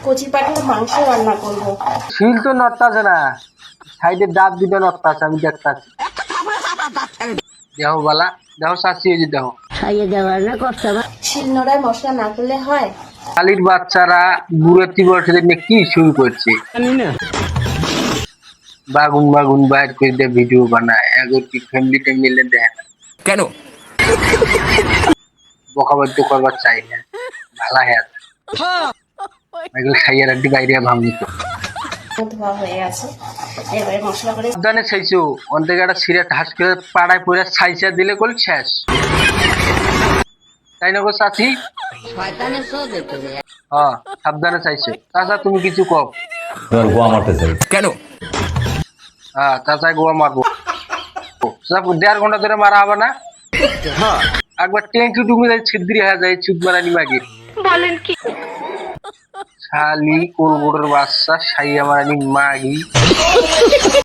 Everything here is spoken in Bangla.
কচি পাঠার মাংস রান্না করব। শিল তো নড়তাছে না, সাইডে ডাব দিবে নড়তাছে, আমি দেখতাছি। দেহ বালা, দেহ শাসি হয়েছে, দেহ খাইয়ে দেওয়ার না কষ্ট আমার। শিলনোড়ায় মশলা না করলে হয়? শালির বাচ্চারা বুড়েতি বয়সে নিয়ে কি শুরু করছে, বাগুন বাগুন বাইর করে দিয়ে ভিডিও বানায়, এগোর কি ফ্যামিলিতে মিলে দেয় না কেন? বকাবাদ্য করবার চাই না, ভালা হ্যাঁ এগুলো খাইয়ে রাখি বাইরে ভাঙি তো ধোয়া হয়ে গেছে, এবারে মশলা করে সাবধানে চাইছো, অন্তকে একটা সিরে ঠাস করে পাড়ায় পড়ে ছাইচা দিলে কল শেষ, তাই না গো সাথী? শয়তানের শোধ হতো রে। হ্যাঁ সাবধানে চাইছো। চাচা তুমি কিছু কম। তোর গোয়া মারতে চাই কেন? হ্যাঁ চাচা গোয়া মারবো, 1.5 ঘন্টা ধরে মারা হবে না? হ্যাঁ একবার ট্যাঙ্কি ডুবে যায়, ছিদ্রি হয়ে যায়, চুপ মারানি মাগির। বলেন কি শালি কোলবোটের বাচ্চা, সাইয়া মারানি মাগি।